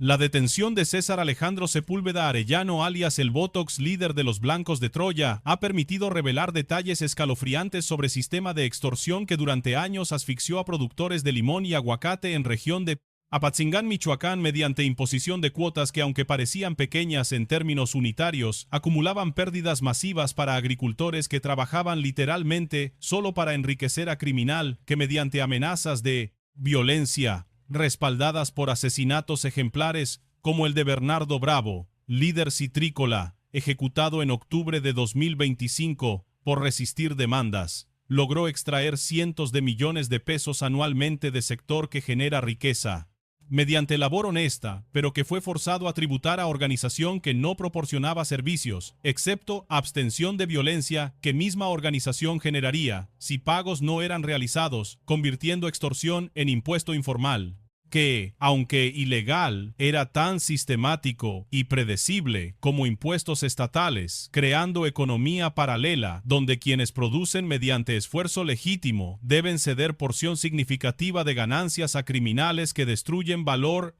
La detención de César Alejandro Sepúlveda Arellano, alias el Botox, líder de los Blancos de Troya, ha permitido revelar detalles escalofriantes sobre sistema de extorsión que durante años asfixió a productores de limón y aguacate en región de Apatzingán, Michoacán, mediante imposición de cuotas que, aunque parecían pequeñas en términos unitarios, acumulaban pérdidas masivas para agricultores que trabajaban literalmente solo para enriquecer a criminal que, mediante amenazas de violencia respaldadas por asesinatos ejemplares como el de Bernardo Bravo, líder citrícola, ejecutado en octubre de 2025 por resistir demandas, logró extraer cientos de millones de pesos anualmente de sector que genera riqueza, mediante labor honesta, pero que fue forzado a tributar a organización que no proporcionaba servicios, excepto abstención de violencia que misma organización generaría si pagos no eran realizados, convirtiendo extorsión en impuesto informal, que, aunque ilegal, era tan sistemático y predecible como impuestos estatales, creando economía paralela donde quienes producen mediante esfuerzo legítimo deben ceder porción significativa de ganancias a criminales que destruyen valor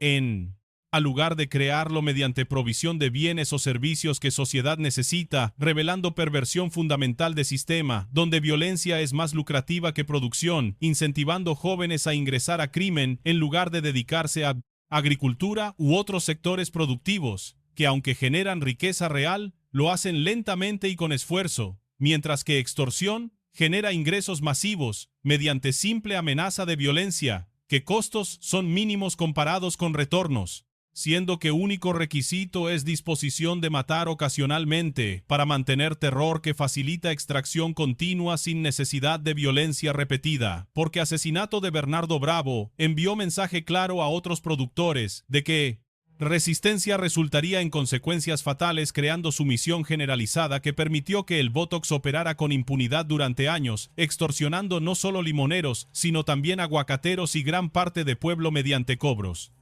al lugar de crearlo mediante provisión de bienes o servicios que sociedad necesita, revelando perversión fundamental de sistema, donde violencia es más lucrativa que producción, incentivando jóvenes a ingresar a crimen en lugar de dedicarse a agricultura u otros sectores productivos, que aunque generan riqueza real, lo hacen lentamente y con esfuerzo, mientras que extorsión genera ingresos masivos mediante simple amenaza de violencia, que costos son mínimos comparados con retornos, siendo que único requisito es disposición de matar ocasionalmente para mantener terror que facilita extracción continua sin necesidad de violencia repetida, porque asesinato de Bernardo Bravo envió mensaje claro a otros productores de que resistencia resultaría en consecuencias fatales, creando sumisión generalizada que permitió que el Botox operara con impunidad durante años, extorsionando no solo limoneros, sino también aguacateros y gran parte de pueblo mediante cobros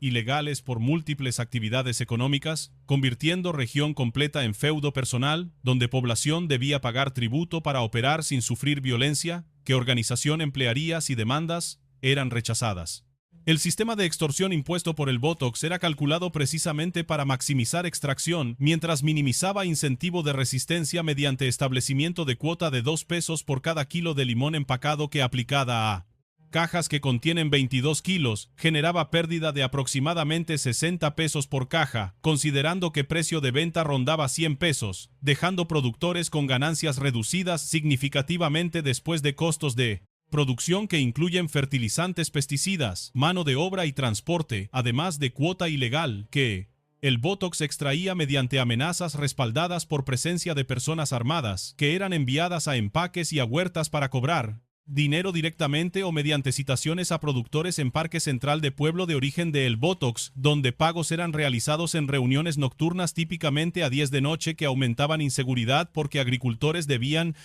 ilegales por múltiples actividades económicas, convirtiendo región completa en feudo personal, donde población debía pagar tributo para operar sin sufrir violencia, que organización emplearía si demandas eran rechazadas. El sistema de extorsión impuesto por el Botox era calculado precisamente para maximizar extracción, mientras minimizaba incentivo de resistencia mediante establecimiento de cuota de 2 pesos por cada kilo de limón empacado que, aplicada a cajas que contienen 22 kilos, generaba pérdida de aproximadamente 60 pesos por caja, considerando que precio de venta rondaba 100 pesos, dejando productores con ganancias reducidas significativamente después de costos de producción que incluyen fertilizantes, pesticidas, mano de obra y transporte, además de cuota ilegal que el Botox extraía mediante amenazas respaldadas por presencia de personas armadas, que eran enviadas a empaques y a huertas para cobrar dinero directamente o mediante citaciones a productores en Parque Central de pueblo de origen de El Botox, donde pagos eran realizados en reuniones nocturnas típicamente a 10 de noche que aumentaban inseguridad porque agricultores debían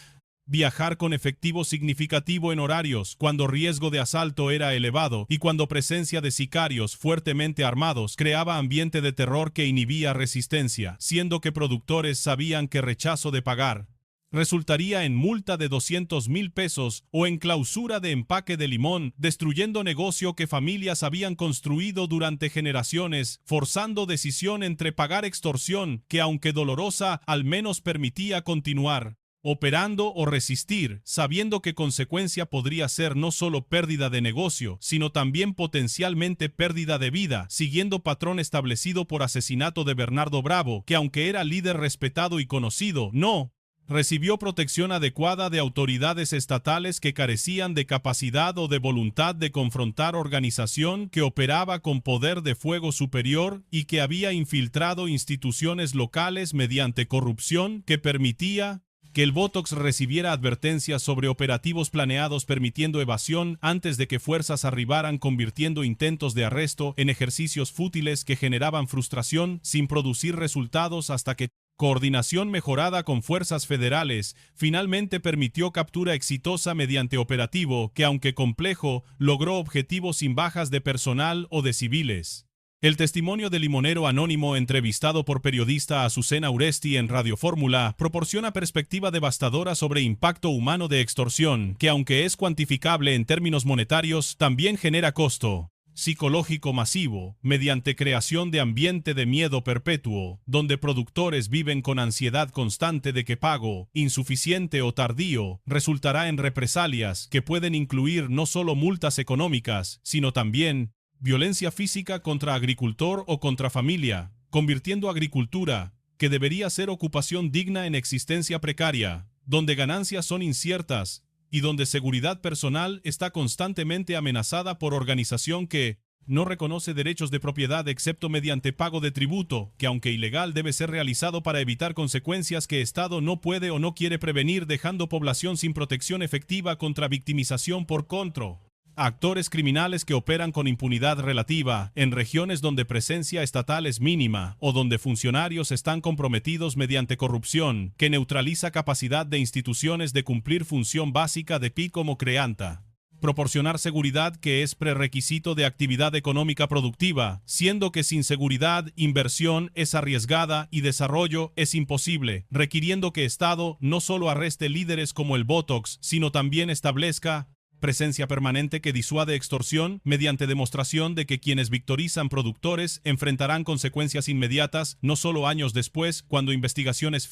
viajar con efectivo significativo en horarios cuando riesgo de asalto era elevado y cuando presencia de sicarios fuertemente armados creaba ambiente de terror que inhibía resistencia, siendo que productores sabían que rechazo de pagar resultaría en multa de 200,000 pesos o en clausura de empaque de limón, destruyendo negocio que familias habían construido durante generaciones, forzando decisión entre pagar extorsión, que aunque dolorosa, al menos permitía continuar operando o resistir, sabiendo que consecuencia podría ser no solo pérdida de negocio, sino también potencialmente pérdida de vida, siguiendo patrón establecido por asesinato de Bernardo Bravo, que aunque era líder respetado y conocido, no recibió protección adecuada de autoridades estatales que carecían de capacidad o de voluntad de confrontar organización que operaba con poder de fuego superior y que había infiltrado instituciones locales mediante corrupción que permitía que el Botox recibiera advertencias sobre operativos planeados permitiendo evasión antes de que fuerzas arribaran, convirtiendo intentos de arresto en ejercicios fútiles que generaban frustración sin producir resultados hasta que coordinación mejorada con fuerzas federales finalmente permitió captura exitosa mediante operativo que, aunque complejo, logró objetivos sin bajas de personal o de civiles. El testimonio del limonero anónimo entrevistado por periodista Azucena Uresti en Radio Fórmula proporciona perspectiva devastadora sobre impacto humano de extorsión, que aunque es cuantificable en términos monetarios, también genera costo. psicológico masivo, mediante creación de ambiente de miedo perpetuo, donde productores viven con ansiedad constante de que pago, insuficiente o tardío, resultará en represalias que pueden incluir no solo multas económicas, sino también violencia física contra agricultor o contra familia, convirtiendo agricultura, que debería ser ocupación digna, en existencia precaria, donde ganancias son inciertas, y donde seguridad personal está constantemente amenazada por organización que no reconoce derechos de propiedad excepto mediante pago de tributo, que aunque ilegal debe ser realizado para evitar consecuencias que Estado no puede o no quiere prevenir, dejando población sin protección efectiva contra victimización por contra actores criminales que operan con impunidad relativa en regiones donde presencia estatal es mínima o donde funcionarios están comprometidos mediante corrupción que neutraliza capacidad de instituciones de cumplir función básica de PI como creanta. Proporcionar seguridad, que es prerequisito de actividad económica productiva, siendo que sin seguridad, inversión es arriesgada y desarrollo es imposible, requiriendo que Estado no solo arreste líderes como el Botox, sino también establezca presencia permanente que disuade extorsión mediante demostración de que quienes victorizan productores enfrentarán consecuencias inmediatas, no solo años después, cuando investigaciones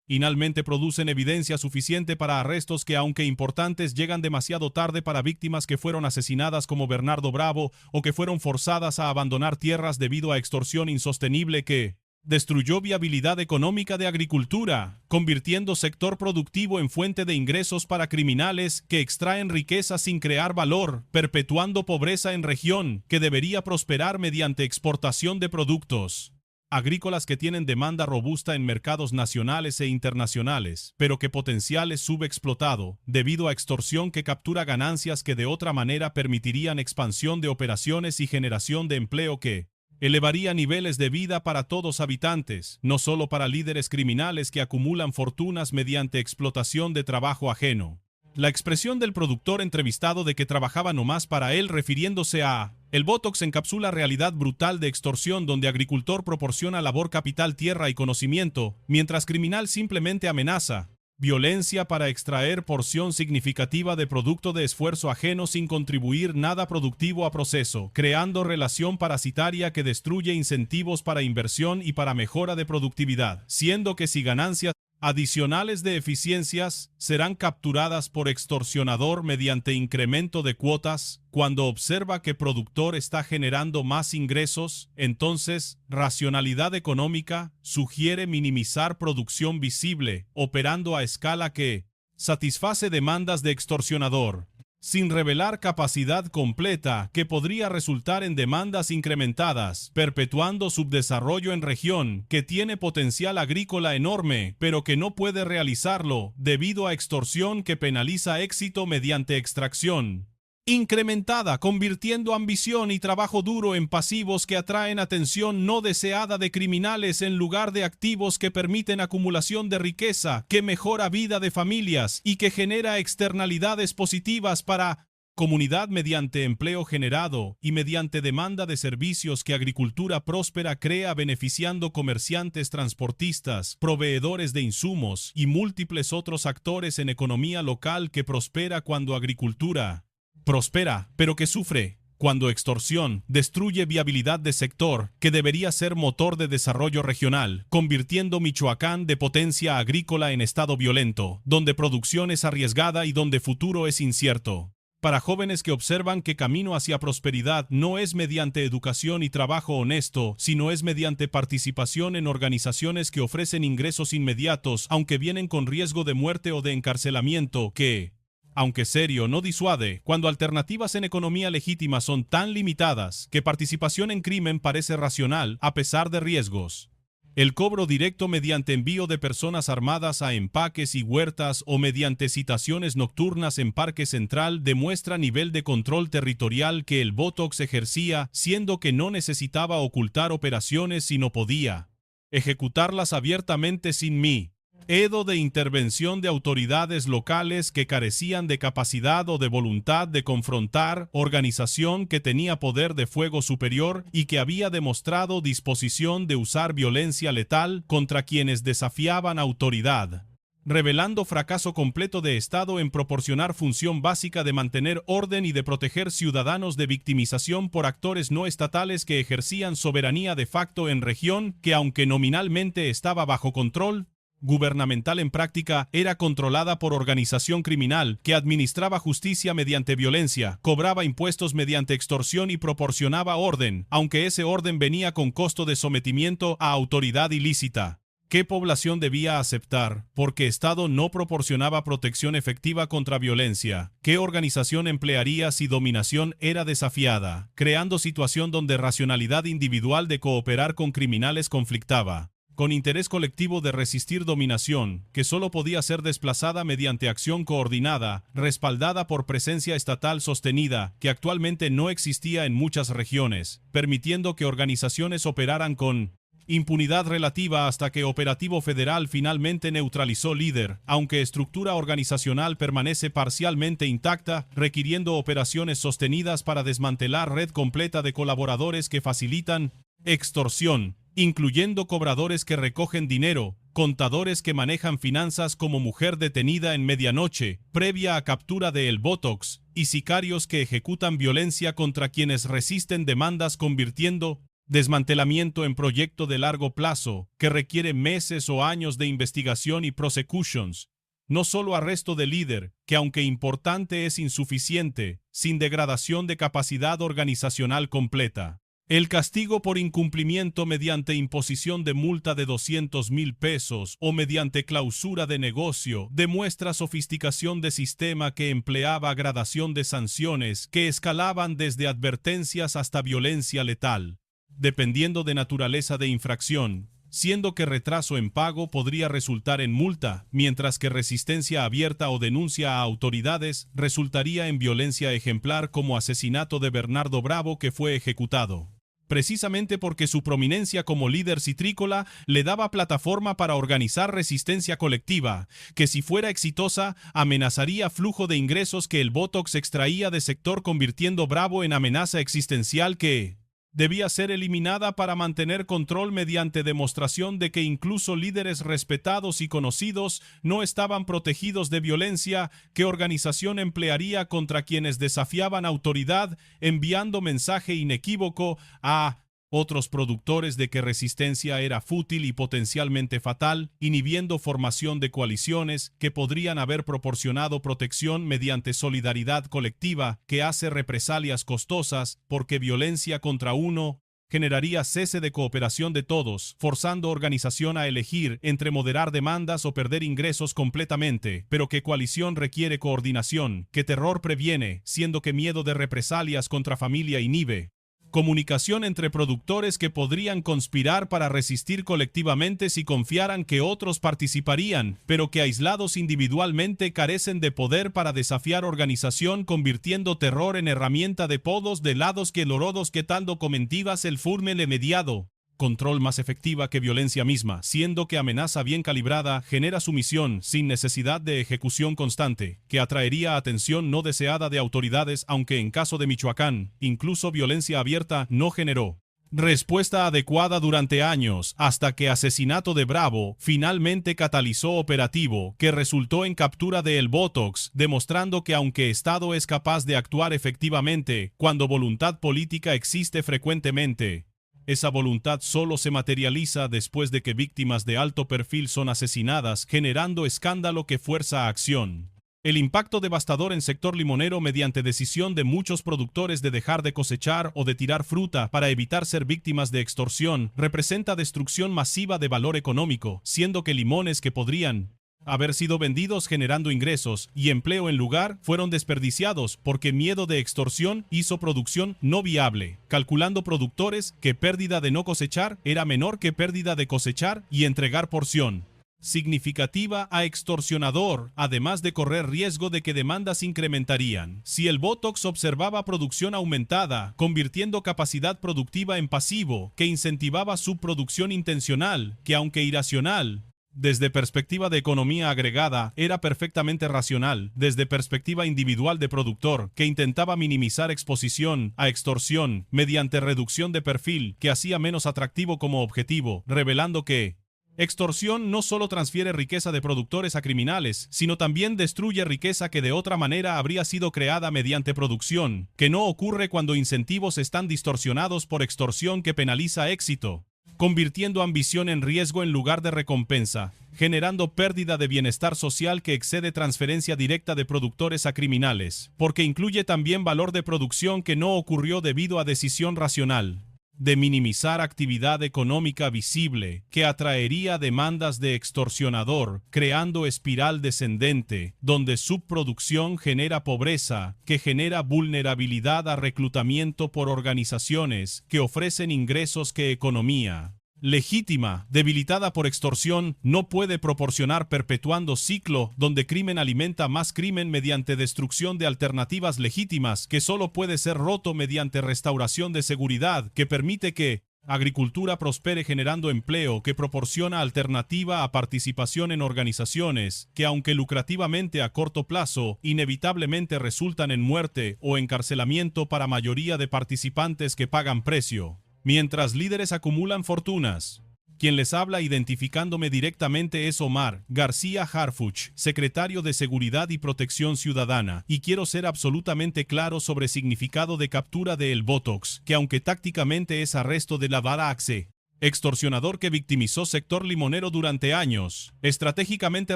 finalmente producen evidencia suficiente para arrestos que, aunque importantes, llegan demasiado tarde para víctimas que fueron asesinadas como Bernardo Bravo o que fueron forzadas a abandonar tierras debido a extorsión insostenible que destruyó viabilidad económica de agricultura, convirtiendo sector productivo en fuente de ingresos para criminales que extraen riqueza sin crear valor, perpetuando pobreza en región que debería prosperar mediante exportación de productos agrícolas que tienen demanda robusta en mercados nacionales e internacionales, pero que potencial es subexplotado debido a extorsión que captura ganancias que de otra manera permitirían expansión de operaciones y generación de empleo que elevaría niveles de vida para todos habitantes, no solo para líderes criminales que acumulan fortunas mediante explotación de trabajo ajeno. La expresión del productor entrevistado de que trabajaba nomás para él, refiriéndose a el Botox, encapsula realidad brutal de extorsión donde agricultor proporciona labor, capital, tierra y conocimiento, mientras criminal simplemente amenaza. Violencia para extraer porción significativa de producto de esfuerzo ajeno sin contribuir nada productivo a proceso, creando relación parasitaria que destruye incentivos para inversión y para mejora de productividad, siendo que si ganancias adicionales de eficiencias serán capturadas por extorsionador mediante incremento de cuotas, cuando observa que productor está generando más ingresos, entonces racionalidad económica sugiere minimizar producción visible, operando a escala que satisface demandas de extorsionador, sin revelar capacidad completa que podría resultar en demandas incrementadas, perpetuando subdesarrollo en región que tiene potencial agrícola enorme, pero que no puede realizarlo debido a extorsión que penaliza éxito mediante extracción incrementada, convirtiendo ambición y trabajo duro en pasivos que atraen atención no deseada de criminales en lugar de activos que permiten acumulación de riqueza, que mejora vida de familias y que genera externalidades positivas para comunidad mediante empleo generado y mediante demanda de servicios que agricultura próspera crea, beneficiando comerciantes, transportistas, proveedores de insumos y múltiples otros actores en economía local que prospera cuando agricultura prospera, pero que sufre cuando extorsión destruye viabilidad de sector que debería ser motor de desarrollo regional, convirtiendo Michoacán de potencia agrícola en estado violento, donde producción es arriesgada y donde futuro es incierto. Para jóvenes que observan que camino hacia prosperidad no es mediante educación y trabajo honesto, sino es mediante participación en organizaciones que ofrecen ingresos inmediatos, aunque vienen con riesgo de muerte o de encarcelamiento, que aunque serio, no disuade cuando alternativas en economía legítima son tan limitadas que participación en crimen parece racional a pesar de riesgos. El cobro directo mediante envío de personas armadas a empaques y huertas o mediante citaciones nocturnas en Parque Central demuestra nivel de control territorial que el Botox ejercía, siendo que no necesitaba ocultar operaciones sino podía ejecutarlas abiertamente sin miedo de intervención de autoridades locales que carecían de capacidad o de voluntad de confrontar, organización que tenía poder de fuego superior y que había demostrado disposición de usar violencia letal contra quienes desafiaban autoridad. revelando fracaso completo de Estado en proporcionar función básica de mantener orden y de proteger ciudadanos de victimización por actores no estatales que ejercían soberanía de facto en región que, aunque nominalmente estaba bajo control gubernamental, en práctica era controlada por organización criminal que administraba justicia mediante violencia, cobraba impuestos mediante extorsión y proporcionaba orden, aunque ese orden venía con costo de sometimiento a autoridad ilícita. ¿Qué población debía aceptar? Porque Estado no proporcionaba protección efectiva contra violencia. ¿Qué organización emplearía si dominación era desafiada, creando situación donde racionalidad individual de cooperar con criminales conflictaba con interés colectivo de resistir dominación, que solo podía ser desplazada mediante acción coordinada, respaldada por presencia estatal sostenida, que actualmente no existía en muchas regiones, permitiendo que organizaciones operaran con impunidad relativa hasta que Operativo Federal finalmente neutralizó líder, aunque estructura organizacional permanece parcialmente intacta, requiriendo operaciones sostenidas para desmantelar red completa de colaboradores que facilitan extorsión, incluyendo cobradores que recogen dinero, contadores que manejan finanzas como mujer detenida en medianoche, previa a captura de El Botox, y sicarios que ejecutan violencia contra quienes resisten demandas, convirtiendo desmantelamiento en proyecto de largo plazo, que requiere meses o años de investigación y prosecutions. No solo arresto de líder, que aunque importante es insuficiente, sin degradación de capacidad organizacional completa. El castigo por incumplimiento mediante imposición de multa de 200,000 pesos o mediante clausura de negocio demuestra sofisticación de sistema que empleaba gradación de sanciones que escalaban desde advertencias hasta violencia letal, dependiendo de naturaleza de infracción, siendo que retraso en pago podría resultar en multa, mientras que resistencia abierta o denuncia a autoridades resultaría en violencia ejemplar como asesinato de Bernardo Bravo, que fue ejecutado precisamente porque su prominencia como líder citrícola le daba plataforma para organizar resistencia colectiva, que si fuera exitosa, amenazaría flujo de ingresos que el Botox extraía de sector, convirtiendo Bravo en amenaza existencial que debía ser eliminada para mantener control mediante demostración de que incluso líderes respetados y conocidos no estaban protegidos de violencia. ¿Qué organización emplearía contra quienes desafiaban autoridad, enviando mensaje inequívoco a otros productores de que resistencia era fútil y potencialmente fatal, inhibiendo formación de coaliciones que podrían haber proporcionado protección mediante solidaridad colectiva, que hace represalias costosas, porque violencia contra uno generaría cese de cooperación de todos, forzando organización a elegir entre moderar demandas o perder ingresos completamente, pero que coalición requiere coordinación, que terror previene, siendo que miedo de represalias contra familia inhibe. Comunicación entre productores que podrían conspirar para resistir colectivamente si confiaran que otros participarían, pero que aislados individualmente carecen de poder para desafiar organización, convirtiendo terror en herramienta de podos de lados que lorodos que tal documentivas el furmele mediado. Control más efectiva que violencia misma, siendo que amenaza bien calibrada genera sumisión sin necesidad de ejecución constante, que atraería atención no deseada de autoridades, aunque en caso de Michoacán, incluso violencia abierta no generó respuesta adecuada durante años, hasta que asesinato de Bravo finalmente catalizó operativo que resultó en captura de El Botox, demostrando que aunque Estado es capaz de actuar efectivamente cuando voluntad política existe frecuentemente, esa voluntad solo se materializa después de que víctimas de alto perfil son asesinadas, generando escándalo que fuerza a acción. El impacto devastador en sector limonero mediante decisión de muchos productores de dejar de cosechar o de tirar fruta para evitar ser víctimas de extorsión representa destrucción masiva de valor económico, siendo que limones que podrían haber sido vendidos generando ingresos y empleo en lugar fueron desperdiciados porque miedo de extorsión hizo producción no viable, calculando productores que pérdida de no cosechar era menor que pérdida de cosechar y entregar porción significativa a extorsionador, además de correr riesgo de que demandas incrementarían. Si el Botox observaba producción aumentada, convirtiendo capacidad productiva en pasivo, que incentivaba subproducción intencional, que aunque irracional, desde perspectiva de economía agregada, era perfectamente racional, desde perspectiva individual de productor, que intentaba minimizar exposición a extorsión mediante reducción de perfil, que hacía menos atractivo como objetivo, revelando que Extorsión no solo transfiere riqueza de productores a criminales, sino también destruye riqueza que de otra manera habría sido creada mediante producción, que no ocurre cuando incentivos están distorsionados por extorsión que penaliza éxito, convirtiendo ambición en riesgo en lugar de recompensa, generando pérdida de bienestar social que excede transferencia directa de productores a criminales, porque incluye también valor de producción que no ocurrió debido a decisión racional, de minimizar actividad económica visible que atraería demandas de extorsionador, creando espiral descendente, donde subproducción genera pobreza, que genera vulnerabilidad a reclutamiento por organizaciones que ofrecen ingresos que economía legítima, debilitada por extorsión, no puede proporcionar, perpetuando ciclo donde crimen alimenta más crimen mediante destrucción de alternativas legítimas que solo puede ser roto mediante restauración de seguridad que permite que agricultura prospere generando empleo que proporciona alternativa a participación en organizaciones que, aunque lucrativamente a corto plazo, inevitablemente resultan en muerte o encarcelamiento para mayoría de participantes que pagan precio. Mientras líderes acumulan fortunas. Quien les habla identificándome directamente es Omar García Harfuch, secretario de Seguridad y Protección Ciudadana, y quiero ser absolutamente claro sobre significado de captura de El Botox, que aunque tácticamente es arresto de la vara Axe, extorsionador que victimizó sector limonero durante años, estratégicamente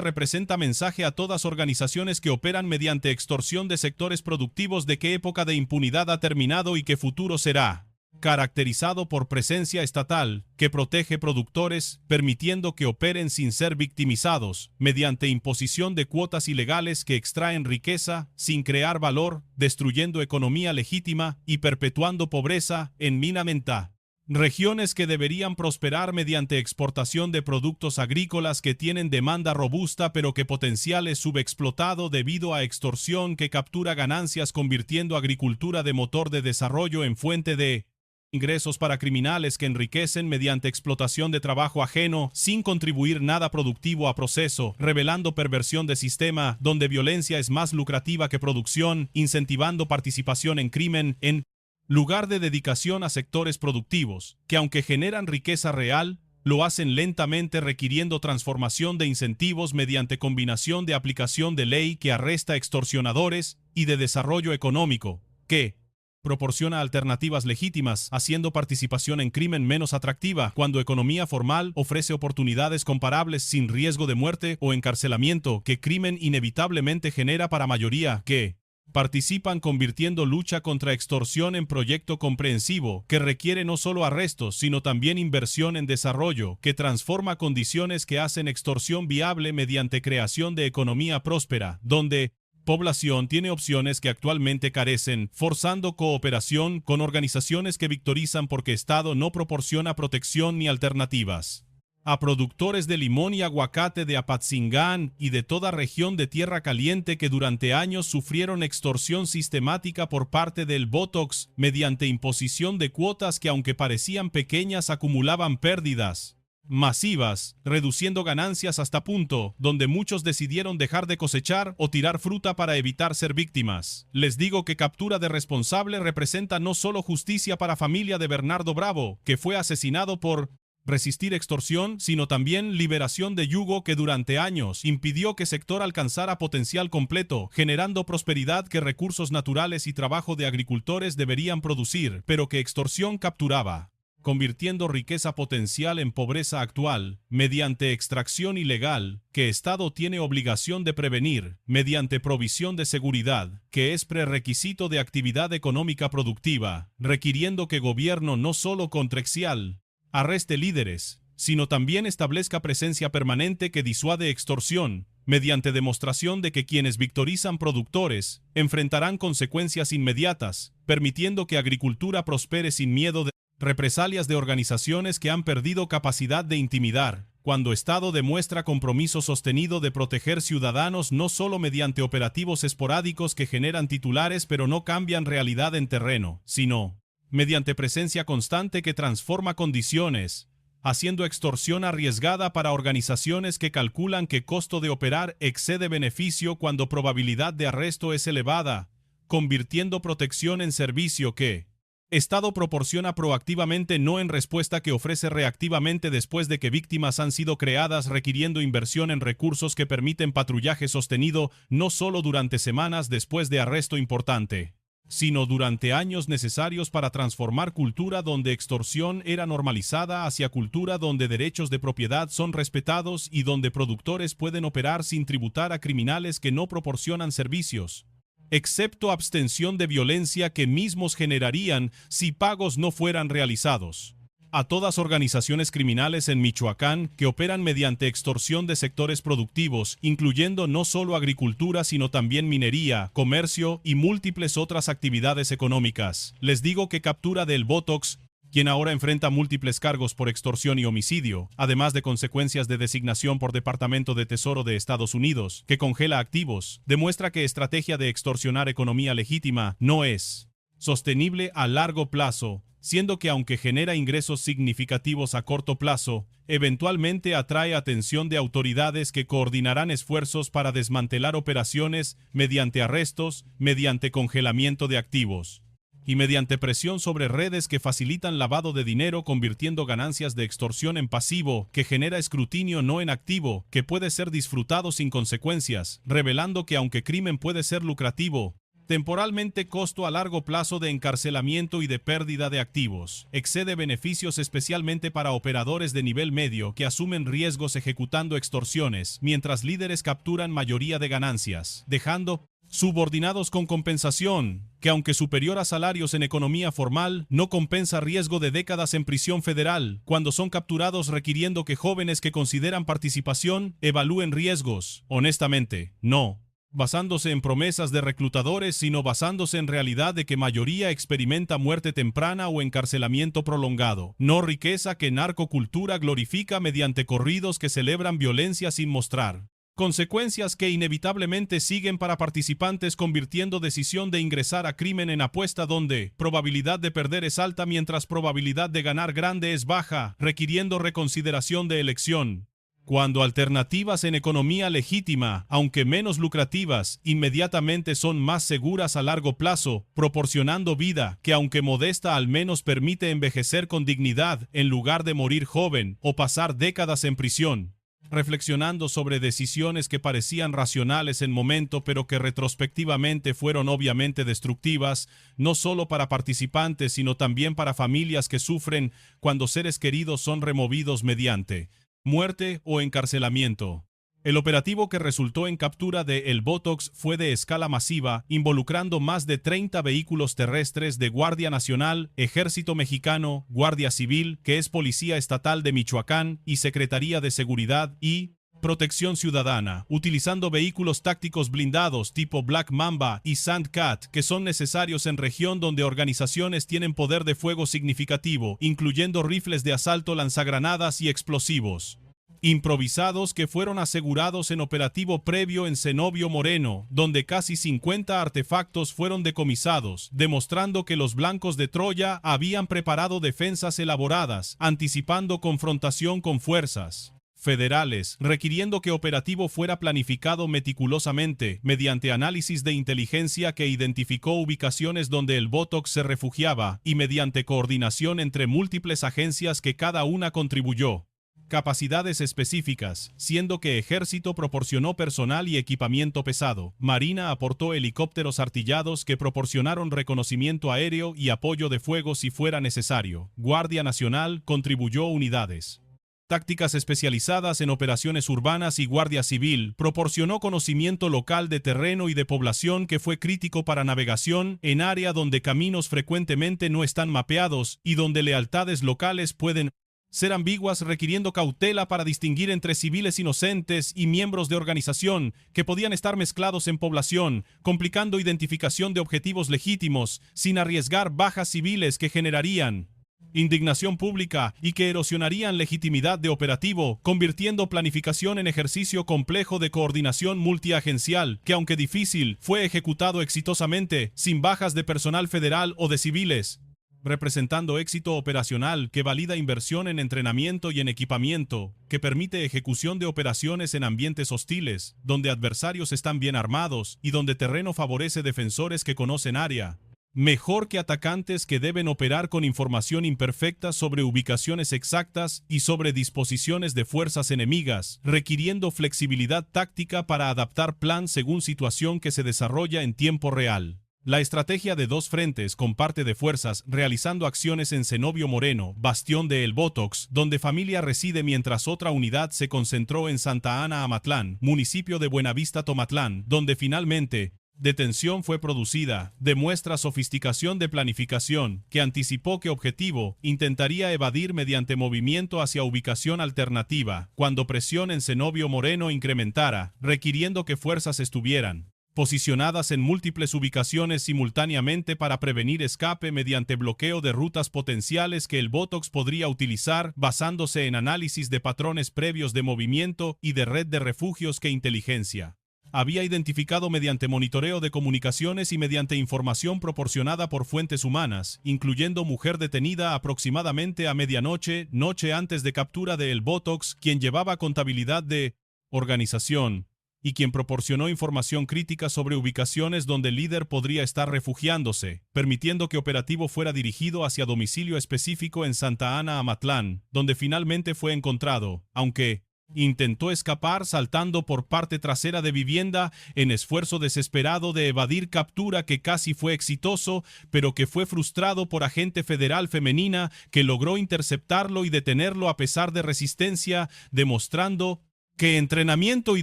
representa mensaje a todas organizaciones que operan mediante extorsión de sectores productivos de qué época de impunidad ha terminado y qué futuro será caracterizado por presencia estatal, que protege productores, permitiendo que operen sin ser victimizados, mediante imposición de cuotas ilegales que extraen riqueza, sin crear valor, destruyendo economía legítima y perpetuando pobreza en Minamenta. Regiones que deberían prosperar mediante exportación de productos agrícolas que tienen demanda robusta pero que potencial es subexplotado debido a extorsión que captura ganancias convirtiendo agricultura de motor de desarrollo en fuente de ingresos para criminales que enriquecen mediante explotación de trabajo ajeno sin contribuir nada productivo a proceso, revelando perversión de sistema donde violencia es más lucrativa que producción, incentivando participación en crimen en lugar de dedicación a sectores productivos, que aunque generan riqueza real, lo hacen lentamente requiriendo transformación de incentivos mediante combinación de aplicación de ley que arresta extorsionadores y de desarrollo económico, que proporciona alternativas legítimas, haciendo participación en crimen menos atractiva, cuando economía formal ofrece oportunidades comparables sin riesgo de muerte o encarcelamiento que crimen inevitablemente genera para mayoría que participan, convirtiendo lucha contra extorsión en proyecto comprensivo que requiere no solo arrestos, sino también inversión en desarrollo, que transforma condiciones que hacen extorsión viable mediante creación de economía próspera, donde población tiene opciones que actualmente carecen, forzando cooperación con organizaciones que victorizan porque Estado no proporciona protección ni alternativas. A productores de limón y aguacate de Apatzingán y de toda región de Tierra Caliente que durante años sufrieron extorsión sistemática por parte del Botox mediante imposición de cuotas que aunque parecían pequeñas acumulaban pérdidas masivas, reduciendo ganancias hasta punto donde muchos decidieron dejar de cosechar o tirar fruta para evitar ser víctimas. Les digo que captura de responsable representa no solo justicia para familia de Bernardo Bravo, que fue asesinado por resistir extorsión, sino también liberación de yugo que durante años impidió que sector alcanzara potencial completo, generando prosperidad que recursos naturales y trabajo de agricultores deberían producir, pero que extorsión capturaba, convirtiendo riqueza potencial en pobreza actual, mediante extracción ilegal, que Estado tiene obligación de prevenir, mediante provisión de seguridad, que es prerequisito de actividad económica productiva, requiriendo que gobierno no solo contrexial arreste líderes, sino también establezca presencia permanente que disuade extorsión, mediante demostración de que quienes victorizan productores enfrentarán consecuencias inmediatas, permitiendo que agricultura prospere sin miedo de represalias de organizaciones que han perdido capacidad de intimidar, cuando Estado demuestra compromiso sostenido de proteger ciudadanos no solo mediante operativos esporádicos que generan titulares pero no cambian realidad en terreno, sino mediante presencia constante que transforma condiciones, haciendo extorsión arriesgada para organizaciones que calculan que costo de operar excede beneficio cuando probabilidad de arresto es elevada, convirtiendo protección en servicio que Estado proporciona proactivamente, no en respuesta que ofrece reactivamente después de que víctimas han sido creadas, requiriendo inversión en recursos que permiten patrullaje sostenido no solo durante semanas después de arresto importante, sino durante años necesarios para transformar cultura donde extorsión era normalizada hacia cultura donde derechos de propiedad son respetados y donde productores pueden operar sin tributar a criminales que no proporcionan servicios, excepto abstención de violencia que mismos generarían si pagos no fueran realizados. A todas organizaciones criminales en Michoacán que operan mediante extorsión de sectores productivos, incluyendo no solo agricultura sino también minería, comercio y múltiples otras actividades económicas. Les digo que captura del Botox, quien ahora enfrenta múltiples cargos por extorsión y homicidio, además de consecuencias de designación por Departamento de Tesoro de Estados Unidos, que congela activos, demuestra que estrategia de extorsionar economía legítima no es sostenible a largo plazo, siendo que aunque genera ingresos significativos a corto plazo, eventualmente atrae atención de autoridades que coordinarán esfuerzos para desmantelar operaciones mediante arrestos, mediante congelamiento de activos y mediante presión sobre redes que facilitan lavado de dinero, convirtiendo ganancias de extorsión en pasivo, que genera escrutinio no en activo, que puede ser disfrutado sin consecuencias, revelando que aunque crimen puede ser lucrativo, temporalmente costo a largo plazo de encarcelamiento y de pérdida de activos, excede beneficios especialmente para operadores de nivel medio que asumen riesgos ejecutando extorsiones, mientras líderes capturan mayoría de ganancias, dejando subordinados con compensación, que aunque superior a salarios en economía formal, no compensa riesgo de décadas en prisión federal, cuando son capturados requiriendo que jóvenes que consideran participación evalúen riesgos. Honestamente, no basándose en promesas de reclutadores, sino basándose en realidad de que mayoría experimenta muerte temprana o encarcelamiento prolongado. No riqueza que narcocultura glorifica mediante corridos que celebran violencia sin mostrar consecuencias que inevitablemente siguen para participantes, convirtiendo decisión de ingresar a crimen en apuesta donde probabilidad de perder es alta mientras probabilidad de ganar grande es baja, requiriendo reconsideración de elección. Cuando alternativas en economía legítima, aunque menos lucrativas, inmediatamente son más seguras a largo plazo, proporcionando vida que aunque modesta al menos permite envejecer con dignidad en lugar de morir joven o pasar décadas en prisión. Reflexionando sobre decisiones que parecían racionales en momento pero que retrospectivamente fueron obviamente destructivas, no solo para participantes sino también para familias que sufren cuando seres queridos son removidos mediante muerte o encarcelamiento. El operativo que resultó en captura de El Botox fue de escala masiva, involucrando más de 30 vehículos terrestres de Guardia Nacional, Ejército Mexicano, Guardia Civil, que es Policía Estatal de Michoacán, y Secretaría de Seguridad y Protección Ciudadana, utilizando vehículos tácticos blindados tipo Black Mamba y Sandcat, que son necesarios en región donde organizaciones tienen poder de fuego significativo, incluyendo rifles de asalto, lanzagranadas y explosivos improvisados que fueron asegurados en operativo previo en Cenobio Moreno, donde casi 50 artefactos fueron decomisados, demostrando que los blancos de Troya habían preparado defensas elaboradas, anticipando confrontación con fuerzas federales, requiriendo que operativo fuera planificado meticulosamente, mediante análisis de inteligencia que identificó ubicaciones donde el Botox se refugiaba, y mediante coordinación entre múltiples agencias que cada una contribuyó capacidades específicas, siendo que Ejército proporcionó personal y equipamiento pesado, Marina aportó helicópteros artillados que proporcionaron reconocimiento aéreo y apoyo de fuego si fuera necesario, Guardia Nacional contribuyó unidades tácticas especializadas en operaciones urbanas y Guardia Civil proporcionó conocimiento local de terreno y de población que fue crítico para navegación en área donde caminos frecuentemente no están mapeados y donde lealtades locales pueden ser ambiguas, requiriendo cautela para distinguir entre civiles inocentes y miembros de organización que podían estar mezclados en población, complicando identificación de objetivos legítimos sin arriesgar bajas civiles que generarían indignación pública y que erosionarían legitimidad de operativo, convirtiendo planificación en ejercicio complejo de coordinación multiagencial que, aunque difícil, fue ejecutado exitosamente, sin bajas de personal federal o de civiles, representando éxito operacional que valida inversión en entrenamiento y en equipamiento, que permite ejecución de operaciones en ambientes hostiles, donde adversarios están bien armados y donde terreno favorece defensores que conocen área. Mejor que atacantes que deben operar con información imperfecta sobre ubicaciones exactas y sobre disposiciones de fuerzas enemigas, requiriendo flexibilidad táctica para adaptar plan según situación que se desarrolla en tiempo real. La estrategia de dos frentes con parte de fuerzas realizando acciones en Cenobio Moreno, bastión de El Botox, donde familia reside mientras otra unidad se concentró en Santa Ana Amatlán, municipio de Buenavista Tomatlán, donde finalmente detención fue producida, demuestra sofisticación de planificación, que anticipó que objetivo intentaría evadir mediante movimiento hacia ubicación alternativa, cuando presión en Cenobio Moreno incrementara, requiriendo que fuerzas estuvieran posicionadas en múltiples ubicaciones simultáneamente para prevenir escape mediante bloqueo de rutas potenciales que el Botox podría utilizar basándose en análisis de patrones previos de movimiento y de red de refugios que inteligencia había identificado mediante monitoreo de comunicaciones y mediante información proporcionada por fuentes humanas, incluyendo mujer detenida aproximadamente a medianoche, noche antes de captura de El Botox, quien llevaba contabilidad de organización y quien proporcionó información crítica sobre ubicaciones donde el líder podría estar refugiándose, permitiendo que operativo fuera dirigido hacia domicilio específico en Santa Ana Amatlán, donde finalmente fue encontrado, aunque intentó escapar saltando por parte trasera de vivienda en esfuerzo desesperado de evadir captura que casi fue exitoso, pero que fue frustrado por agente federal femenina que logró interceptarlo y detenerlo a pesar de resistencia, demostrando que entrenamiento y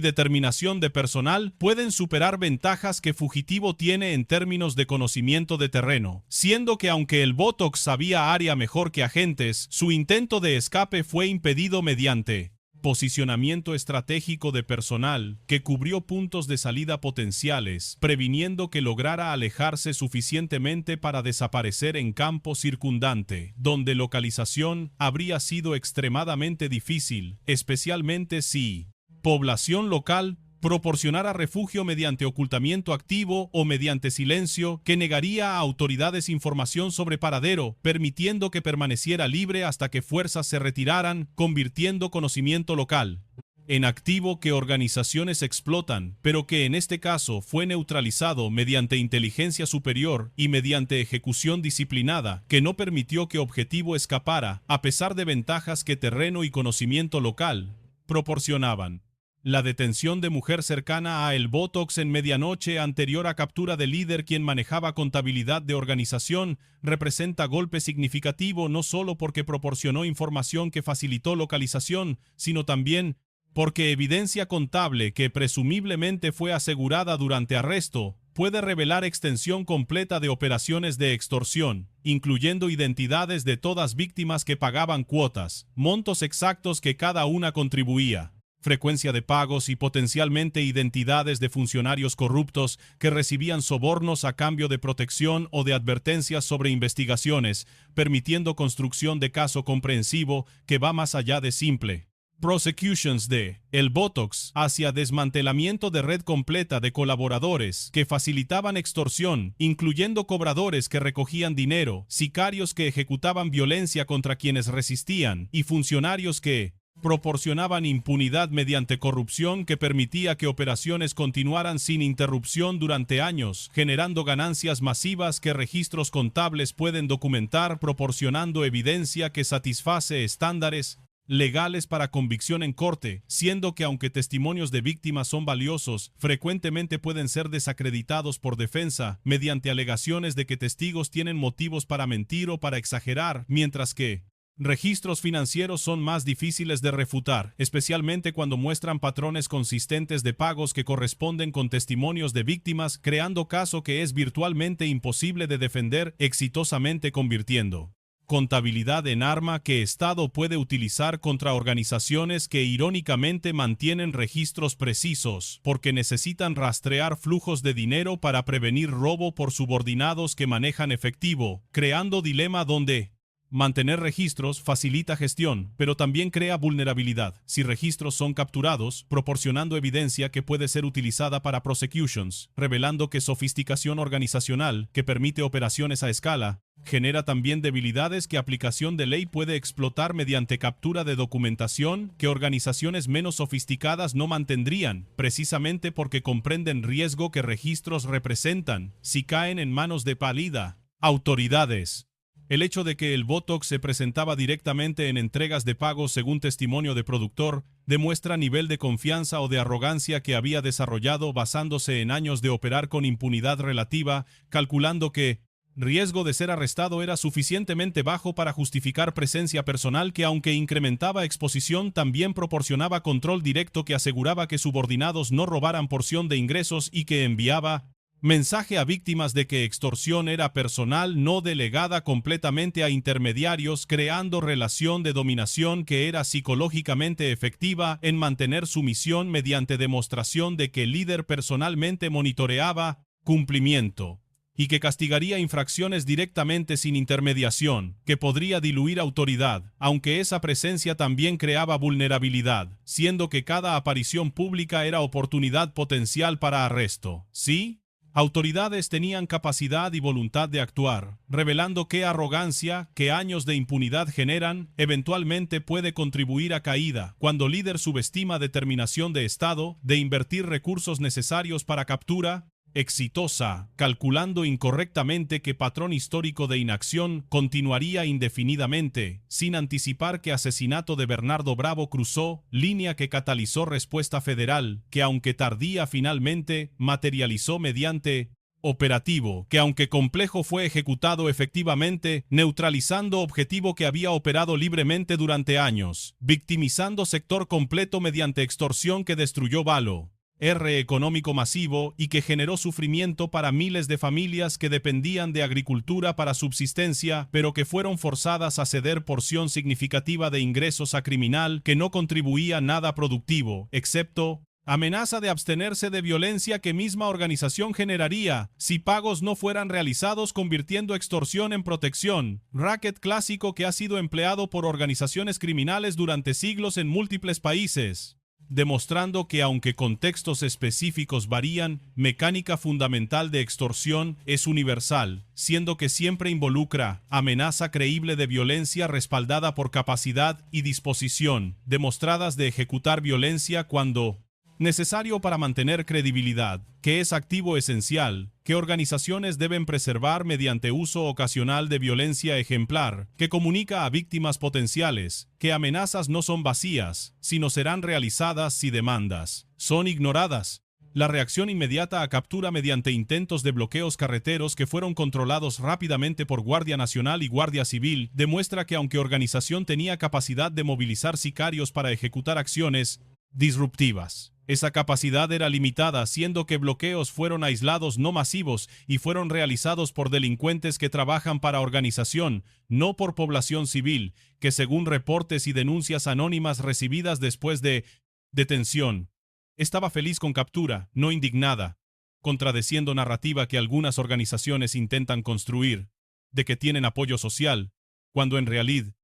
determinación de personal pueden superar ventajas que fugitivo tiene en términos de conocimiento de terreno, siendo que aunque el Botox sabía área mejor que agentes, su intento de escape fue impedido mediante posicionamiento estratégico de personal que cubrió puntos de salida potenciales, previniendo que lograra alejarse suficientemente para desaparecer en campo circundante, donde localización habría sido extremadamente difícil, especialmente si población local proporcionara refugio mediante ocultamiento activo o mediante silencio que negaría a autoridades información sobre paradero, permitiendo que permaneciera libre hasta que fuerzas se retiraran, convirtiendo conocimiento local en activo que organizaciones explotan, pero que en este caso fue neutralizado mediante inteligencia superior y mediante ejecución disciplinada, que no permitió que objetivo escapara, a pesar de ventajas que terreno y conocimiento local proporcionaban. La detención de mujer cercana a El Botox en medianoche anterior a captura del líder quien manejaba contabilidad de organización representa golpe significativo no solo porque proporcionó información que facilitó localización, sino también porque evidencia contable que presumiblemente fue asegurada durante arresto puede revelar extensión completa de operaciones de extorsión, incluyendo identidades de todas víctimas que pagaban cuotas, montos exactos que cada una contribuía, frecuencia de pagos y potencialmente identidades de funcionarios corruptos que recibían sobornos a cambio de protección o de advertencias sobre investigaciones, permitiendo construcción de caso comprensivo que va más allá de simple prosecutions de El Botox hacia desmantelamiento de red completa de colaboradores que facilitaban extorsión, incluyendo cobradores que recogían dinero, sicarios que ejecutaban violencia contra quienes resistían y funcionarios que proporcionaban impunidad mediante corrupción que permitía que operaciones continuaran sin interrupción durante años, generando ganancias masivas que registros contables pueden documentar, proporcionando evidencia que satisface estándares legales para convicción en corte, siendo que aunque testimonios de víctimas son valiosos, frecuentemente pueden ser desacreditados por defensa mediante alegaciones de que testigos tienen motivos para mentir o para exagerar, mientras que registros financieros son más difíciles de refutar, especialmente cuando muestran patrones consistentes de pagos que corresponden con testimonios de víctimas, creando caso que es virtualmente imposible de defender exitosamente, convirtiendo contabilidad en arma que Estado puede utilizar contra organizaciones que irónicamente mantienen registros precisos porque necesitan rastrear flujos de dinero para prevenir robo por subordinados que manejan efectivo, creando dilema donde Mantener registros facilita gestión, pero también crea vulnerabilidad. Si registros son capturados, proporcionando evidencia que puede ser utilizada para prosecutions, revelando que sofisticación organizacional, que permite operaciones a escala, genera también debilidades que aplicación de ley puede explotar mediante captura de documentación que organizaciones menos sofisticadas no mantendrían, precisamente porque comprenden riesgo que registros representan si caen en manos de pálida autoridades. El hecho de que el Botox se presentaba directamente en entregas de pago según testimonio de productor demuestra nivel de confianza o de arrogancia que había desarrollado basándose en años de operar con impunidad relativa, calculando que riesgo de ser arrestado era suficientemente bajo para justificar presencia personal que, aunque incrementaba exposición, también proporcionaba control directo que aseguraba que subordinados no robaran porción de ingresos y que enviaba mensaje a víctimas de que extorsión era personal no delegada completamente a intermediarios, creando relación de dominación que era psicológicamente efectiva en mantener su misión mediante demostración de que el líder personalmente monitoreaba cumplimiento y que castigaría infracciones directamente sin intermediación, que podría diluir autoridad, aunque esa presencia también creaba vulnerabilidad, siendo que cada aparición pública era oportunidad potencial para arresto. ¿Sí? Autoridades tenían capacidad y voluntad de actuar, revelando qué arrogancia, que años de impunidad generan, eventualmente puede contribuir a caída, cuando líder subestima determinación de Estado, de invertir recursos necesarios para captura exitosa, calculando incorrectamente que patrón histórico de inacción continuaría indefinidamente, sin anticipar que asesinato de Bernardo Bravo cruzó línea que catalizó respuesta federal, que aunque tardía finalmente materializó mediante operativo, que aunque complejo fue ejecutado efectivamente, neutralizando objetivo que había operado libremente durante años, victimizando sector completo mediante extorsión que destruyó Valo. Económico masivo y que generó sufrimiento para miles de familias que dependían de agricultura para subsistencia, pero que fueron forzadas a ceder porción significativa de ingresos a criminal que no contribuía nada productivo, excepto amenaza de abstenerse de violencia que misma organización generaría si pagos no fueran realizados, convirtiendo extorsión en protección, racket clásico que ha sido empleado por organizaciones criminales durante siglos en múltiples países, demostrando que aunque contextos específicos varían, mecánica fundamental de extorsión es universal, siendo que siempre involucra amenaza creíble de violencia respaldada por capacidad y disposición, demostradas de ejecutar violencia cuando necesario para mantener credibilidad, que es activo esencial, que organizaciones deben preservar mediante uso ocasional de violencia ejemplar, que comunica a víctimas potenciales, que amenazas no son vacías, sino serán realizadas si demandas son ignoradas. La reacción inmediata a captura mediante intentos de bloqueos carreteros que fueron controlados rápidamente por Guardia Nacional y Guardia Civil demuestra que aunque organización tenía capacidad de movilizar sicarios para ejecutar acciones disruptivas, esa capacidad era limitada, siendo que bloqueos fueron aislados no masivos y fueron realizados por delincuentes que trabajan para organización, no por población civil, que según reportes y denuncias anónimas recibidas después de detención, estaba feliz con captura, no indignada, contradeciendo narrativa que algunas organizaciones intentan construir, de que tienen apoyo social, cuando en realidad,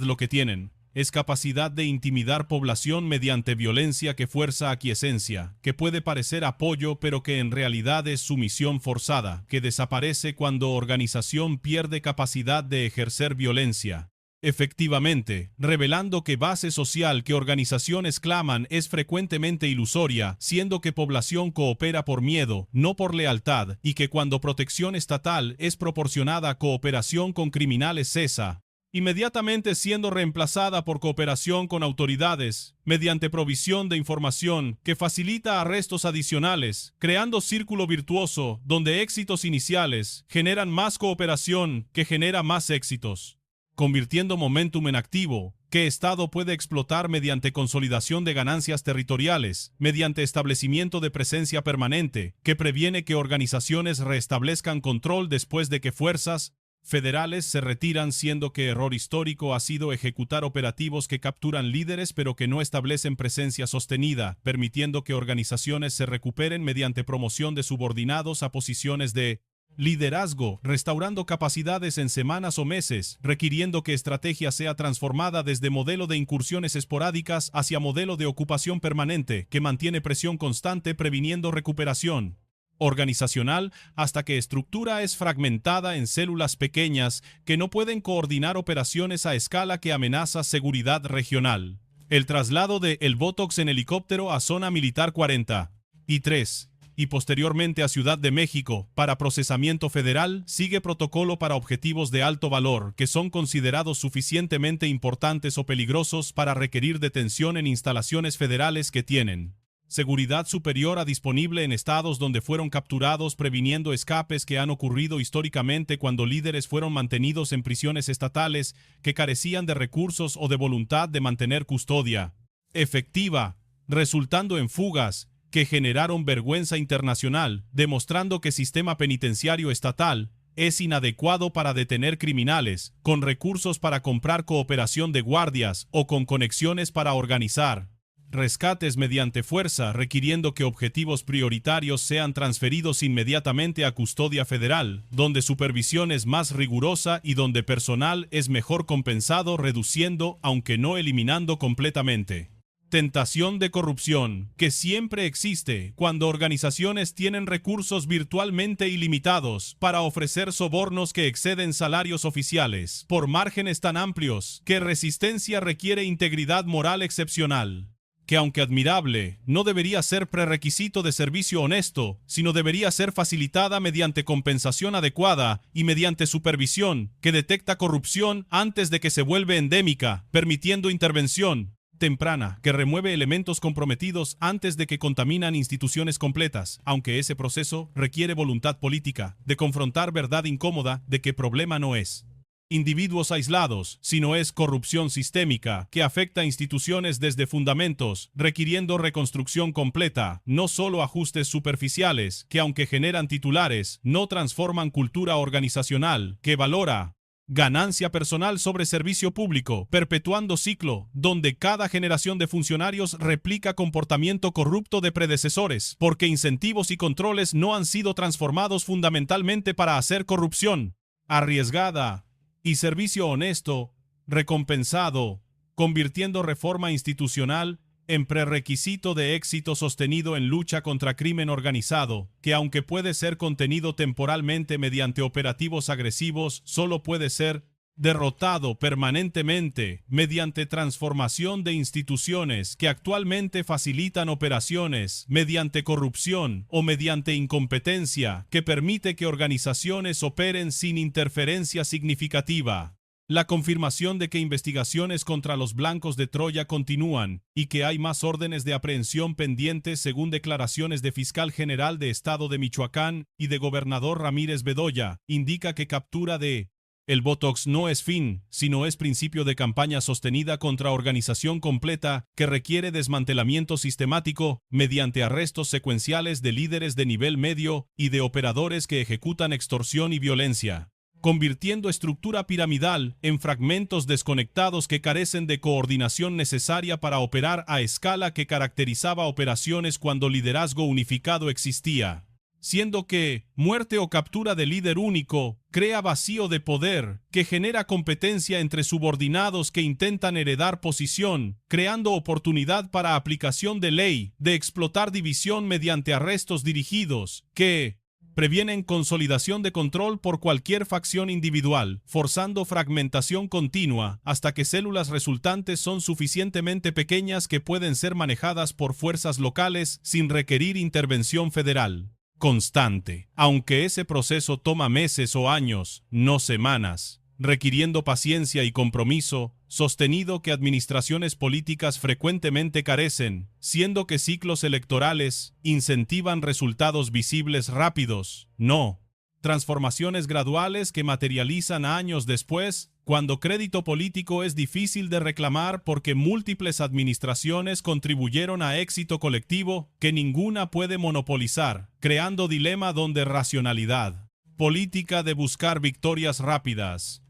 lo que tienen es capacidad de intimidar población mediante violencia que fuerza aquiescencia, que puede parecer apoyo pero que en realidad es sumisión forzada, que desaparece cuando organización pierde capacidad de ejercer violencia. Efectivamente, revelando que base social que organizaciones claman es frecuentemente ilusoria, siendo que población coopera por miedo, no por lealtad, y que cuando protección estatal es proporcionada a cooperación con criminales cesa, inmediatamente siendo reemplazada por cooperación con autoridades, mediante provisión de información que facilita arrestos adicionales, creando círculo virtuoso donde éxitos iniciales generan más cooperación que genera más éxitos, convirtiendo momentum en activo, que Estado puede explotar mediante consolidación de ganancias territoriales, mediante establecimiento de presencia permanente, que previene que organizaciones restablezcan control después de que fuerzas federales se retiran, siendo que error histórico ha sido ejecutar operativos que capturan líderes pero que no establecen presencia sostenida, permitiendo que organizaciones se recuperen mediante promoción de subordinados a posiciones de Liderazgo, restaurando capacidades en semanas o meses, requiriendo que estrategia sea transformada desde modelo de incursiones esporádicas hacia modelo de ocupación permanente, que mantiene presión constante previniendo recuperación organizacional hasta que estructura es fragmentada en células pequeñas que no pueden coordinar operaciones a escala que amenaza seguridad regional. El traslado de El Botox en helicóptero a Zona Militar 43 y posteriormente a Ciudad de México para procesamiento federal sigue protocolo para objetivos de alto valor que son considerados suficientemente importantes o peligrosos para requerir detención en instalaciones federales que tienen seguridad superior a disponible en estados donde fueron capturados, previniendo escapes que han ocurrido históricamente cuando líderes fueron mantenidos en prisiones estatales que carecían de recursos o de voluntad de mantener custodia efectiva, resultando en fugas que generaron vergüenza internacional, demostrando que el sistema penitenciario estatal es inadecuado para detener criminales, con recursos para comprar cooperación de guardias o con conexiones para organizar rescates mediante fuerza, requiriendo que objetivos prioritarios sean transferidos inmediatamente a custodia federal, donde supervisión es más rigurosa y donde personal es mejor compensado, reduciendo, aunque no eliminando completamente. Tentación de corrupción, que siempre existe cuando organizaciones tienen recursos virtualmente ilimitados para ofrecer sobornos que exceden salarios oficiales, por márgenes tan amplios que resistencia requiere integridad moral excepcional, que aunque admirable, no debería ser prerequisito de servicio honesto, sino debería ser facilitada mediante compensación adecuada y mediante supervisión que detecta corrupción antes de que se vuelva endémica, permitiendo intervención temprana que remueve elementos comprometidos antes de que contaminan instituciones completas, aunque ese proceso requiere voluntad política, de confrontar verdad incómoda de que problema no es individuos aislados, sino es corrupción sistémica que afecta a instituciones desde fundamentos, requiriendo reconstrucción completa, no solo ajustes superficiales que aunque generan titulares, no transforman cultura organizacional que valora ganancia personal sobre servicio público, perpetuando ciclo donde cada generación de funcionarios replica comportamiento corrupto de predecesores, porque incentivos y controles no han sido transformados fundamentalmente para hacer corrupción arriesgada y servicio honesto, recompensado, convirtiendo reforma institucional en prerequisito de éxito sostenido en lucha contra crimen organizado, que aunque puede ser contenido temporalmente mediante operativos agresivos, solo puede ser derrotado permanentemente mediante transformación de instituciones que actualmente facilitan operaciones mediante corrupción o mediante incompetencia que permite que organizaciones operen sin interferencia significativa. La confirmación de que investigaciones contra los blancos de Troya continúan y que hay más órdenes de aprehensión pendientes según declaraciones de Fiscal General de Estado de Michoacán y de Gobernador Ramírez Bedoya, indica que captura de El Botox no es fin, sino es principio de campaña sostenida contra organización completa que requiere desmantelamiento sistemático mediante arrestos secuenciales de líderes de nivel medio y de operadores que ejecutan extorsión y violencia, convirtiendo estructura piramidal en fragmentos desconectados que carecen de coordinación necesaria para operar a escala que caracterizaba operaciones cuando liderazgo unificado existía. Siendo que muerte o captura de líder único crea vacío de poder que genera competencia entre subordinados que intentan heredar posición, creando oportunidad para aplicación de ley, de explotar división mediante arrestos dirigidos, que previenen consolidación de control por cualquier facción individual, forzando fragmentación continua hasta que células resultantes son suficientemente pequeñas que pueden ser manejadas por fuerzas locales sin requerir intervención federal constante, aunque ese proceso toma meses o años, no semanas, requiriendo paciencia y compromiso sostenido que administraciones políticas frecuentemente carecen, siendo que ciclos electorales incentivan resultados visibles rápidos, no transformaciones graduales que materializan años después, cuando crédito político es difícil de reclamar porque múltiples administraciones contribuyeron a éxito colectivo que ninguna puede monopolizar, creando dilema donde racionalidad política de buscar victorias rápidas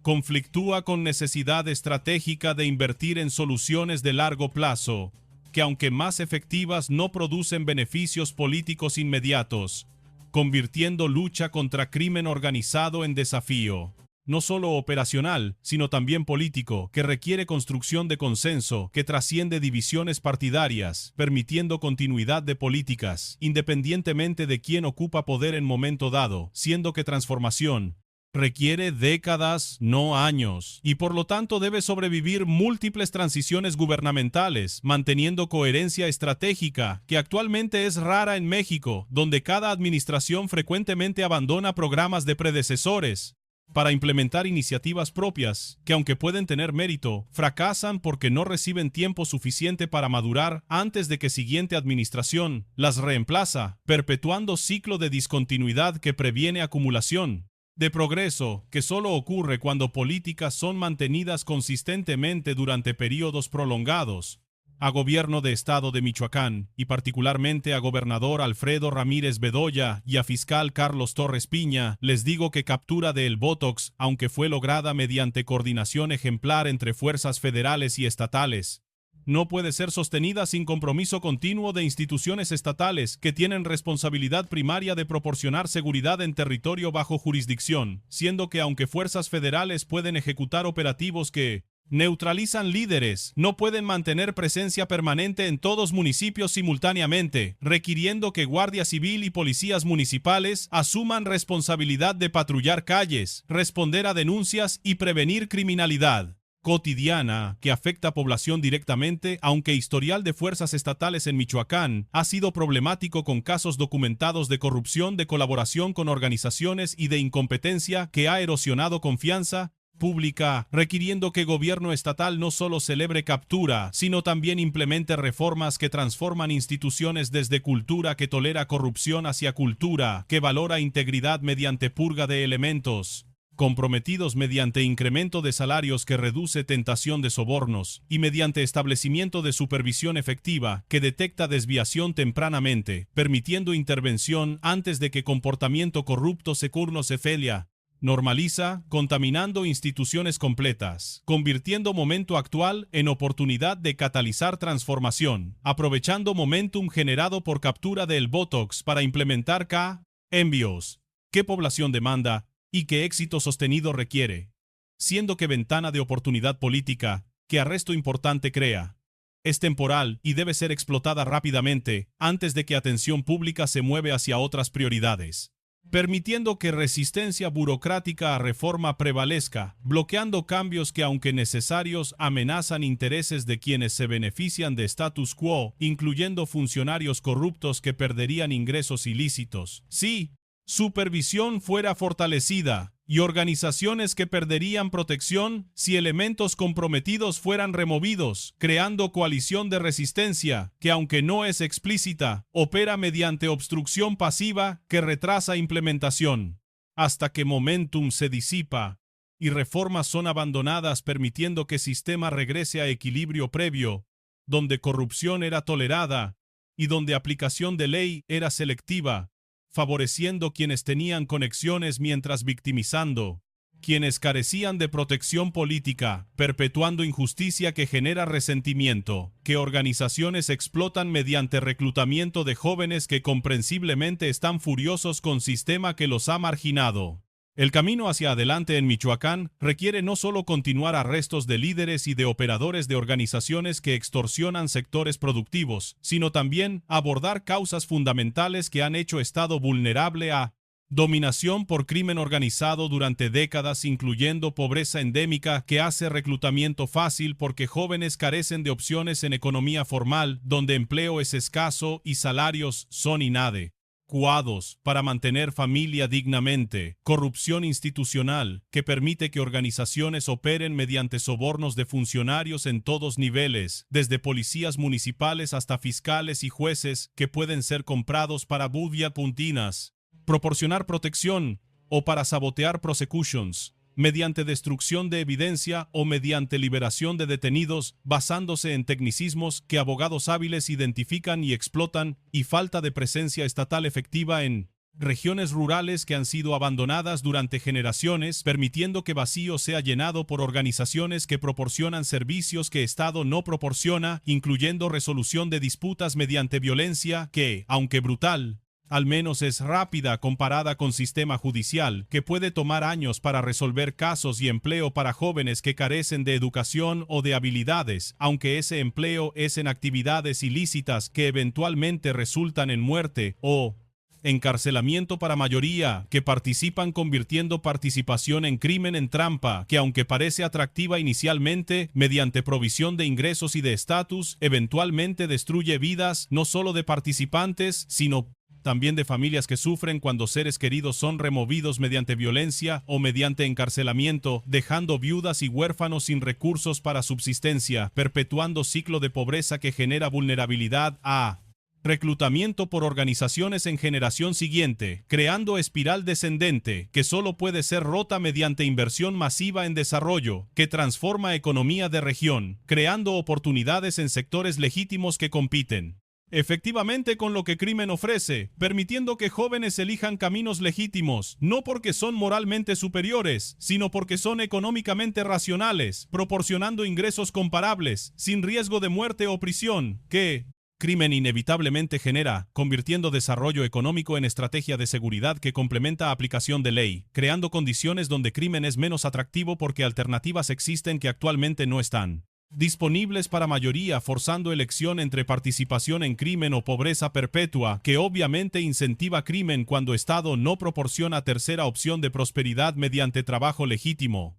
conflictúa con necesidad estratégica de invertir en soluciones de largo plazo, que aunque más efectivas no producen beneficios políticos inmediatos, convirtiendo lucha contra crimen organizado en desafío no solo operacional, sino también político, que requiere construcción de consenso, que trasciende divisiones partidarias, permitiendo continuidad de políticas, independientemente de quién ocupa poder en momento dado, siendo que transformación requiere décadas, no años, y por lo tanto debe sobrevivir múltiples transiciones gubernamentales, manteniendo coherencia estratégica, que actualmente es rara en México, donde cada administración frecuentemente abandona programas de predecesores para implementar iniciativas propias, que aunque pueden tener mérito, fracasan porque no reciben tiempo suficiente para madurar antes de que siguiente administración las reemplaza, perpetuando ciclo de discontinuidad que previene acumulación de progreso, que solo ocurre cuando políticas son mantenidas consistentemente durante periodos prolongados. A Gobierno de Estado de Michoacán, y particularmente a Gobernador Alfredo Ramírez Bedoya y a Fiscal Carlos Torres Piña, les digo que captura de El Botox, aunque fue lograda mediante coordinación ejemplar entre fuerzas federales y estatales, no puede ser sostenida sin compromiso continuo de instituciones estatales que tienen responsabilidad primaria de proporcionar seguridad en territorio bajo jurisdicción, siendo que aunque fuerzas federales pueden ejecutar operativos que neutralizan líderes, no pueden mantener presencia permanente en todos municipios simultáneamente, requiriendo que Guardia Civil y policías municipales asuman responsabilidad de patrullar calles, responder a denuncias y prevenir criminalidad cotidiana que afecta a población directamente, aunque historial de fuerzas estatales en Michoacán ha sido problemático con casos documentados de corrupción, de colaboración con organizaciones y de incompetencia que ha erosionado confianza pública, requiriendo que gobierno estatal no solo celebre captura, sino también implemente reformas que transforman instituciones desde cultura que tolera corrupción hacia cultura que valora integridad mediante purga de elementos comprometidos, mediante incremento de salarios que reduce tentación de sobornos y mediante establecimiento de supervisión efectiva que detecta desviación tempranamente, permitiendo intervención antes de que comportamiento corrupto se felia. Normaliza, contaminando instituciones completas, convirtiendo momento actual en oportunidad de catalizar transformación, aprovechando momentum generado por captura del Botox para implementar envíos. ¿Qué población demanda y qué éxito sostenido requiere? Siendo que ventana de oportunidad política, que arresto importante crea, es temporal y debe ser explotada rápidamente antes de que atención pública se mueve hacia otras prioridades, permitiendo que resistencia burocrática a reforma prevalezca, bloqueando cambios que, aunque necesarios, amenazan intereses de quienes se benefician de status quo, incluyendo funcionarios corruptos que perderían ingresos ilícitos. Sí, supervisión fuera fortalecida, y organizaciones que perderían protección si elementos comprometidos fueran removidos, creando coalición de resistencia que, aunque no es explícita, opera mediante obstrucción pasiva que retrasa implementación, hasta que momentum se disipa y reformas son abandonadas, permitiendo que sistema regrese a equilibrio previo, donde corrupción era tolerada y donde aplicación de ley era selectiva, favoreciendo quienes tenían conexiones mientras victimizando quienes carecían de protección política, perpetuando injusticia que genera resentimiento, que organizaciones explotan mediante reclutamiento de jóvenes que comprensiblemente están furiosos con sistema que los ha marginado. El camino hacia adelante en Michoacán requiere no solo continuar arrestos de líderes y de operadores de organizaciones que extorsionan sectores productivos, sino también abordar causas fundamentales que han hecho Estado vulnerable a dominación por crimen organizado durante décadas, incluyendo pobreza endémica que hace reclutamiento fácil porque jóvenes carecen de opciones en economía formal, donde empleo es escaso y salarios son inadecuados para mantener familia dignamente, corrupción institucional que permite que organizaciones operen mediante sobornos de funcionarios en todos niveles, desde policías municipales hasta fiscales y jueces que pueden ser comprados para bulla puntinas, proporcionar protección o para sabotear prosecutions, mediante destrucción de evidencia o mediante liberación de detenidos, basándose en tecnicismos que abogados hábiles identifican y explotan, y falta de presencia estatal efectiva en regiones rurales que han sido abandonadas durante generaciones, permitiendo que vacío sea llenado por organizaciones que proporcionan servicios que Estado no proporciona, incluyendo resolución de disputas mediante violencia que, aunque brutal, Al menos es rápida comparada con sistema judicial, que puede tomar años para resolver casos, y empleo para jóvenes que carecen de educación o de habilidades, aunque ese empleo es en actividades ilícitas que eventualmente resultan en muerte o encarcelamiento para mayoría que participan, convirtiendo participación en crimen en trampa, que aunque parece atractiva inicialmente, mediante provisión de ingresos y de estatus, eventualmente destruye vidas no solo de participantes, sino también de familias que sufren cuando seres queridos son removidos mediante violencia o mediante encarcelamiento, dejando viudas y huérfanos sin recursos para subsistencia, perpetuando ciclo de pobreza que genera vulnerabilidad a reclutamiento por organizaciones en generación siguiente, creando espiral descendente que solo puede ser rota mediante inversión masiva en desarrollo, que transforma economía de región, creando oportunidades en sectores legítimos que compiten efectivamente con lo que crimen ofrece, permitiendo que jóvenes elijan caminos legítimos, no porque son moralmente superiores, sino porque son económicamente racionales, proporcionando ingresos comparables, sin riesgo de muerte o prisión, que crimen inevitablemente genera, convirtiendo desarrollo económico en estrategia de seguridad que complementa aplicación de ley, creando condiciones donde crimen es menos atractivo porque alternativas existen que actualmente no están disponibles para mayoría, forzando elección entre participación en crimen o pobreza perpetua, que obviamente incentiva crimen cuando Estado no proporciona tercera opción de prosperidad mediante trabajo legítimo.